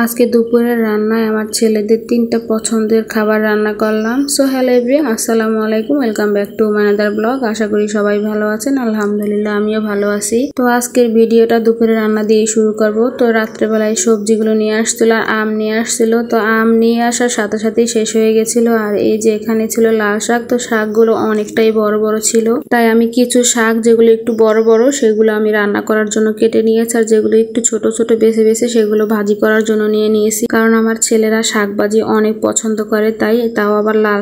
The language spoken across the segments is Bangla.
আজকে দুপুরের রান্নায় আমার ছেলেদের 3টা পছন্দের খাবার রান্না করলাম। সো হ্যালো এভরিওয়ান, আসসালামু আলাইকুম, welcome back to my other blog. আশা করি সবাই ভালো আছেন। আলহামদুলিল্লাহ আমিও ভালো আছি। তো আজকের ভিডিওটা দুপুরের রান্না দিয়ে শুরু করব। তো রাত্রেবেলায় সবজিগুলো নিয়ে আসছিল, আম নিয়ে আসছিল। তো আম নিয়ে আসার সাথে সাথেই শেষ হয়ে গেছিল। আর এই যে এখানে ছিল লাল শাক। তো শাকগুলো অনেকটাই বড় বড় ছিল, তাই আমি কিছু শাক যেগুলো একটু বড় বড় সেগুলো আমি রান্না করার জন্য কেটে নিয়েছি, আর যেগুলো একটু ছোট ছোট বেছে বেছে সেগুলো ভাজি করার জন্য নিয়ে নিয়েছি। কারণ আমার ছেলেরা শাক ভাজি অনেক পছন্দ করে, তাও আবার লাল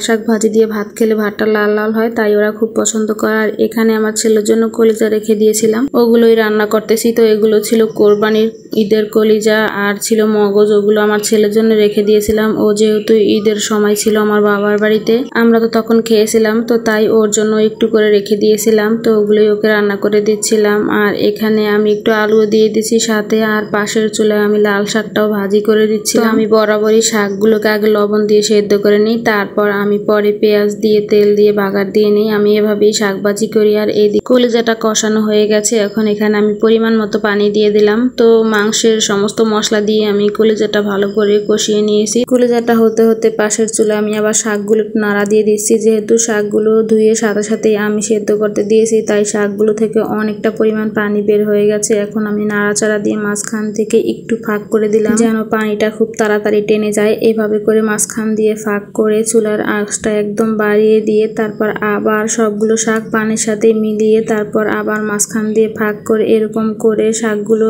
শাক ভাজি দিয়ে ভাত খেলে ভাতটা লাল লাল হয়, তাই ওরা খুব পছন্দ করে। আর এখানে আমার ছেলের জন্য কলিজা রেখে দিয়েছিলাম, ওগুলোই রান্না করতেছি। তো এগুলো ছিল কোরবানির ঈদের কলিজা আর ছিল মগজ, ওগুলো আমার ছেলের জন্য রেখে দিয়েছিলাম। ও যেহেতু ঈদের সময় ছিল আমার বাবার বাড়িতে, আমরা তো তখন খেয়েছিলাম, তো তাই ওর জন্য একটু করে রেখে দিয়েছিলাম। তো ওগুলোই ওকে রান্না করে দিচ্ছিলাম। আর এখানে আমি একটু আলু দিয়ে দিচ্ছি সাথে, আর পাশের চুলায় আমি লাল শাকটাও ভাজি করে দিচ্ছি। আমি বরাবরই শাকগুলোকে আগে লবণ দিয়ে সেদ্ধ করে নিই, তারপর আমি পরে পেঁয়াজ দিয়ে তেল দিয়ে বাগার দিয়ে নিই। আমি এভাবেই শাক ভাজি করি। আর এই কলিজাটা কষানো হয়ে গেছে, এখন এখানে আমি পরিমাণ মতো পানি দিয়ে দিলাম। তো মাংসের সমস্ত মশলা দিয়ে আমি কলিজাটা ভালো করে কষিয়ে নিয়েছি। কলিজাটা হতে হতে পাশের চুলায় আমি আবার শাকগুলো নাড়া দিয়ে দিচ্ছি। যেহেতু শাকগুলো ধুয়ে সাথে সাথেই আমি সেদ্ধ করতে দিয়েছি, তাই শাকগুলো থেকে অনেকটা পরিমাণ পানি বের হয়ে গেছে। এখন আমি নাড়াচাড়া দিয়ে মাঝখান থেকে একটু ফাঁক করে দিলাম, যেন পানিটা খুব তাড়াতাড়ি টেনে যায়। এভাবে করে মাঝখান দিয়ে ফাঁক করে চুলার আঁচটা একদম বাড়িয়ে দিয়ে তারপর আবার সবগুলো শাক পানির সাথে মিলিয়ে তারপর আবার মাঝখান দিয়ে ফাঁক করে এরকম করে শাকগুলো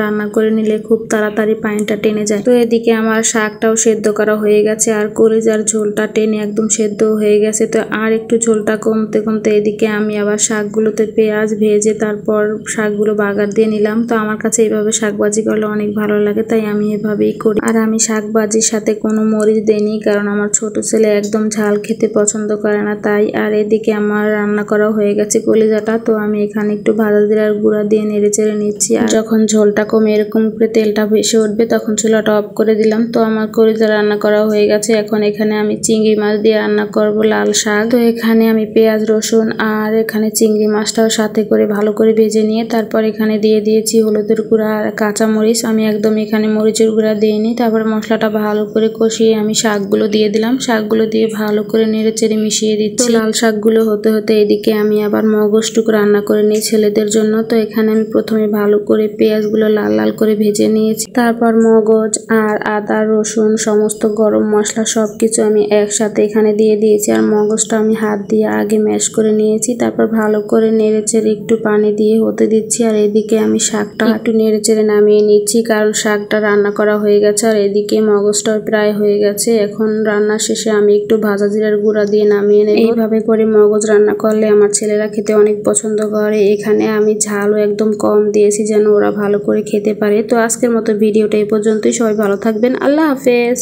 রান্না করে নিলে খুব তাড়াতাড়ি পানিটা টেনে যায়। তো এদিকে আমার শাকটাও সেদ্ধ করা হয়ে গেছে, আর কলিজার ঝোলটা টেনে একদম সেদ্ধ হয়ে গেছে। তো আর একটু ঝোলটা কমতে কমতে এদিকে আমি আবার শাকগুলোতে পেঁয়াজ ভেজে তারপর শাকগুলো বাগার দিয়ে নিলাম। তো আমার কাছে এইভাবে শাক ভাজি করলে অনেক ভালো লাগে, তাই আমি এভাবেই করি। আর আমি শাক ভাজির সাথে কোনো মরিচ দেইনি, কারণ আমার ছোট ছেলে একদম ঝাল খেতে পছন্দ করে না, তাই। আর এদিকে আমার রান্না করা হয়ে গেছে কলিজাটা। তো আমি এখানে একটু ভাজা জিরার গুঁড়া দিয়ে নেড়ে চেড়ে নিচ্ছি। আর যখন ঝোলটা কমে এরকম করে তেলটা ভেসে উঠবে তখন চুলাটা অফ করে দিলাম। তো আমার কলিজা রান্না করা হয়ে গেছে। এখন এখানে আমি চিংড়ি মাছ দিয়ে রান্না করব লাল শাক। তো এখানে আমি পেঁয়াজ রসুন আর এখানে চিংড়ি মাছটাও সাথে করে ভালো করে ভেজে নিয়ে তারপর এখানে দিয়ে দিয়েছি হলুদের গুঁড়া আর কাঁচা মরিচ। আমি একদম এখানে মরিচের গুঁড়া দিইনি। তারপর মশলাটা ভালো করে কষিয়ে আমি শাকগুলো দিয়ে দিলাম। শাকগুলো দিয়ে ভালো করে নেড়ে চেড়ে মিশিয়ে দিচ্ছি। লাল শাকগুলো হতে হতে এদিকে আমি আবার মগজটুকু রান্না করে নিই ছেলেদের জন্য। তো এখানে আমি প্রথমে ভালো করে পেঁয়াজগুলো লাল লাল করে ভেজে নিয়েছি, তারপর মগজ আর আদা রসুন সমস্ত গরম মশলা সবকিছু আমি একসাথে এখানে দিয়ে দিয়েছি। আর মগজটা আমি হাত দিয়ে আগে ম্যাশ করে নিয়েছি, তারপর ভালো করে নেড়ে চেড়ে একটু পানি দিয়ে হতে দিচ্ছি। আর এদিকে আমি শাকটা একটু নেড়ে চেড়ে নামিয়ে নিচ্ছি, কারণ শাকটা রান্না করা হয়ে গেছে। আর এদিকে মগজটাও প্রায় হয়ে গেছে। এখন রান্নার শেষে আমি একটু ভাজা জিরার গুঁড়া দিয়ে নামিয়ে নেব। এইভাবে করে মগজ রান্না করলে আমার ছেলেরা খেতে অনেক পছন্দ করে। এখানে আমি ঝালও একদম কম দিয়েছি যেন ওরা ভালো করে খেতে পারে। তো আজকের মতো ভিডিওটা এই পর্যন্তই। সবাই ভালো থাকবেন। আল্লাহ হাফেজ।